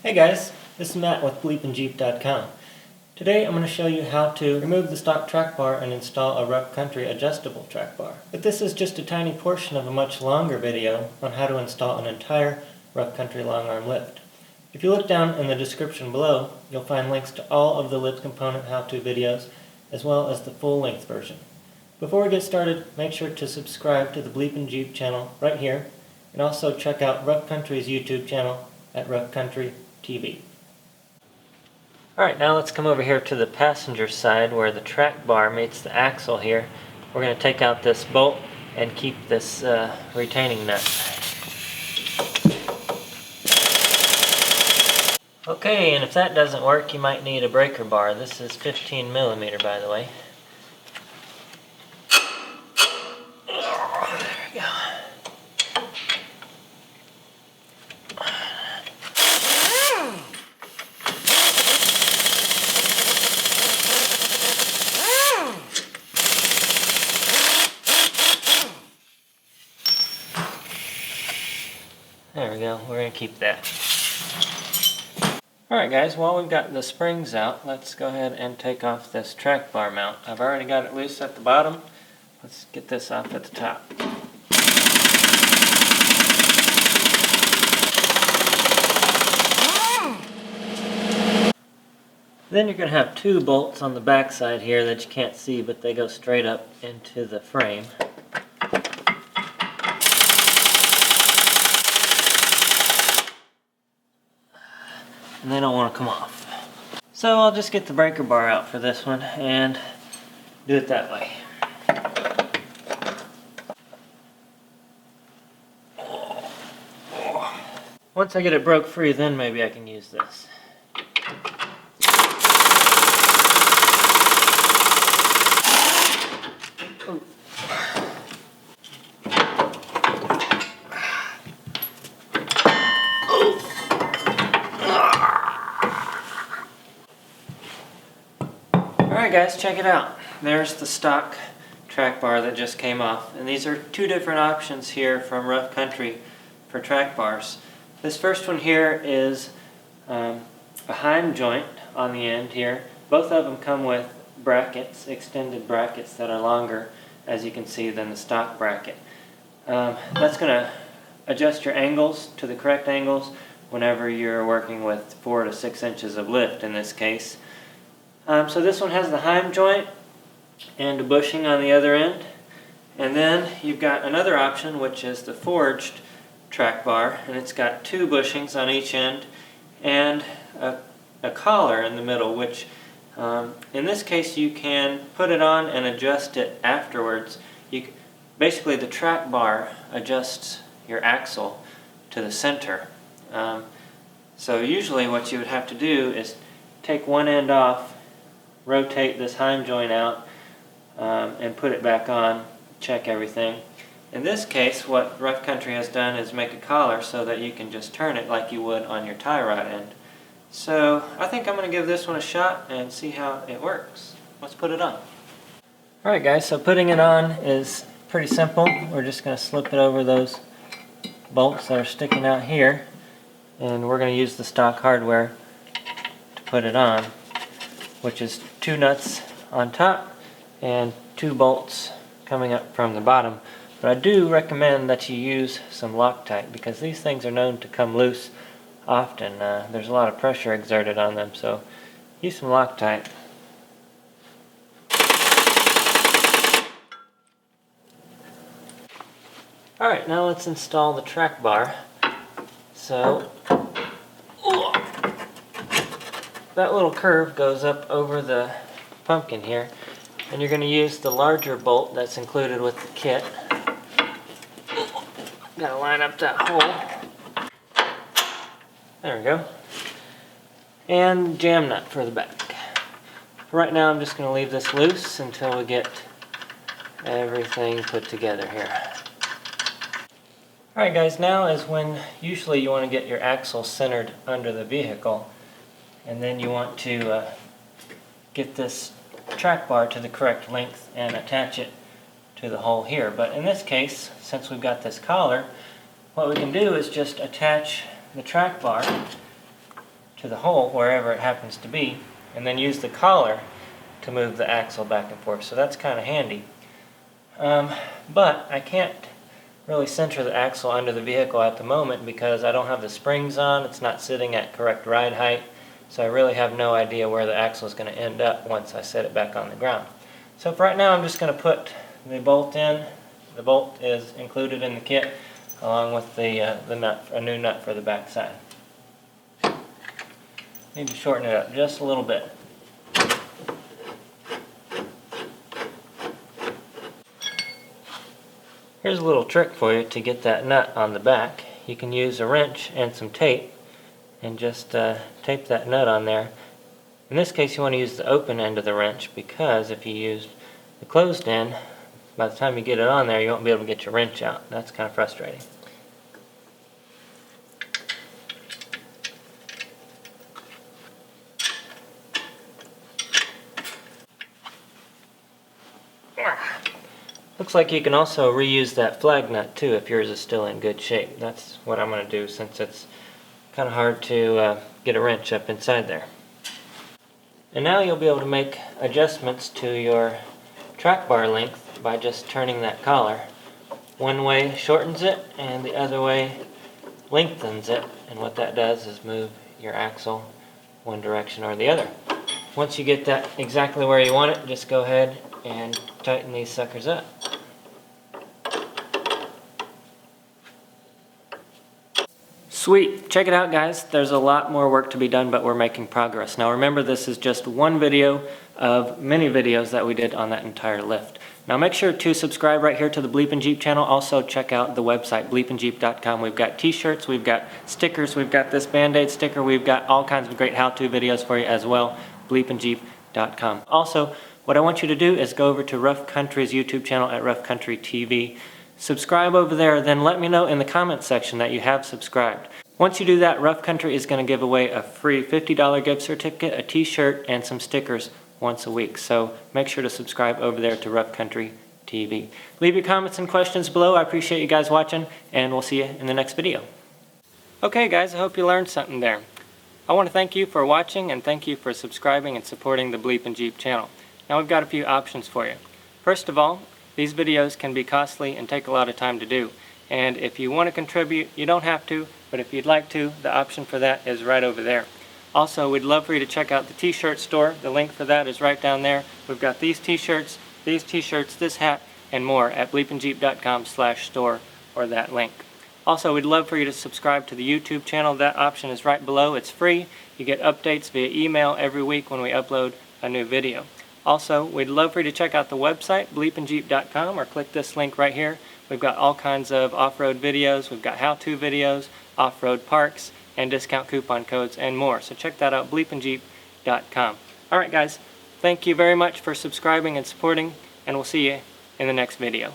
Hey guys, this is Matt with BleepinJeep.com. Today I'm going to show you how to remove the stock track bar and install a rough country adjustable track bar. But this is just a tiny portion of a much longer video on how to install an entire rough country long arm lift. If you look down in the description below, you'll find links to all of the lift component how-to videos as well as the full-length version. Before we get started, make sure to subscribe to the BleepinJeep channel right here, and also check out Rough Country's YouTube channel at Rough Country TV. Alright, now let's come over here to the passenger side where the track bar meets the axle here. We're going to take out this bolt and keep this retaining nut. Okay, and if that doesn't work, you might need a breaker bar. This is 15 millimeter, by the way. There we go. There we go, we're going to keep that. Alright guys, while we've got the springs out, let's go ahead and take off this track bar mount. I've already got it loose at the bottom. Let's get this off at the top. Then you're going to have two bolts on the back side here that you can't see, but they go straight up into the frame. And they don't want to come off. So I'll just get the breaker bar out for this one and do it that way. Once I get it broke free, then maybe I can use this. Ooh. Alright guys, check it out. There's the stock track bar that just came off. And these are two different options here from Rough Country for track bars. This first one here is a Heim joint on the end here. Both of them come with brackets, extended brackets that are longer, as you can see, than the stock bracket. That's going to adjust your angles to the correct angles whenever you're working with 4 to 6 inches of lift in this case. So this one has the Heim joint and a bushing on the other end. And then you've got another option, which is the forged track bar, and it's got two bushings on each end and a collar in the middle, which in this case you can put it on and adjust it afterwards. Basically the track bar adjusts your axle to the center. So usually what you would have to do is take one end off, rotate this Heim joint out, and put it back on, check everything. In this case, what Rough Country has done is make a collar so that you can just turn it like you would on your tie rod end. So I think I'm going to give this one a shot and see how it works. Let's put it on. Alright guys, so putting it on is pretty simple. We're just going to slip it over those bolts that are sticking out here, and we're going to use the stock hardware to put it on, which is 2 nuts on top and 2 bolts coming up from the bottom. But I do recommend that you use some Loctite, because these things are known to come loose often. There's a lot of pressure exerted on them, so use some Loctite. Alright, now let's install the track bar. So that little curve goes up over the pumpkin here, and you're going to use the larger bolt that's included with the kit. Got to line up that hole. There we go. And jam nut for the back. Right now I'm just going to leave this loose until we get everything put together here. Alright guys, now is when usually you want to get your axle centered under the vehicle, and then you want to get this track bar to the correct length and attach it to the hole here. But in this case, since we've got this collar, what we can do is just attach the track bar to the hole wherever it happens to be, and then use the collar to move the axle back and forth. So that's kind of handy. But I can't really center the axle under the vehicle at the moment because I don't have the springs on. It's not sitting at correct ride height. So I really have no idea where the axle is going to end up once I set it back on the ground. So for right now, I'm just going to put the bolt in. The bolt is included in the kit along with the nut, a new nut for the back side. Need to shorten it up just a little bit. Here's a little trick for you to get that nut on the back. You can use a wrench and some tape and just tape that nut on there. In this case, you want to use the open end of the wrench because if you use the closed end, by the time you get it on there, you won't be able to get your wrench out. That's kind of frustrating. Looks like you can also reuse that flag nut too if yours is still in good shape. That's what I'm going to do since it's kind of hard to get a wrench up inside there. And now you'll be able to make adjustments to your track bar length by just turning that collar. One way shortens it and the other way lengthens it, and what that does is move your axle one direction or the other. Once you get that exactly where you want it, just go ahead and tighten these suckers up. Sweet! Check it out, guys. There's a lot more work to be done, but we're making progress. Now remember, this is just one video of many videos that we did on that entire lift. Now make sure to subscribe right here to the BleepinJeep channel. Also check out the website, BleepinJeep.com. We've got t-shirts, we've got stickers, we've got this Band-Aid sticker, we've got all kinds of great how-to videos for you as well, BleepinJeep.com. Also, what I want you to do is go over to Rough Country's YouTube channel at Rough Country TV. Subscribe over there, then let me know in the comments section that you have subscribed. Once you do that, Rough Country is going to give away a free $50 gift certificate, a t-shirt, and some stickers once a week. So make sure to subscribe over there to Rough Country TV. Leave your comments and questions below. I appreciate you guys watching, and we'll see you in the next video. Okay guys, I hope you learned something there. I want to thank you for watching and thank you for subscribing and supporting the BleepinJeep channel. Now we've got a few options for you. First of all, these videos can be costly and take a lot of time to do. And if you want to contribute, you don't have to, but if you'd like to, the option for that is right over there. Also, we'd love for you to check out the t-shirt store. The link for that is right down there. We've got these t-shirts, this hat, and more at BleepinJeep.com/store or that link. Also, we'd love for you to subscribe to the YouTube channel. That option is right below. It's free. You get updates via email every week when we upload a new video. Also, we'd love for you to check out the website, BleepinJeep.com, or click this link right here. We've got all kinds of off-road videos, we've got how-to videos, off-road parks, and discount coupon codes, and more. So check that out, BleepinJeep.com. Alright guys, thank you very much for subscribing and supporting, and we'll see you in the next video.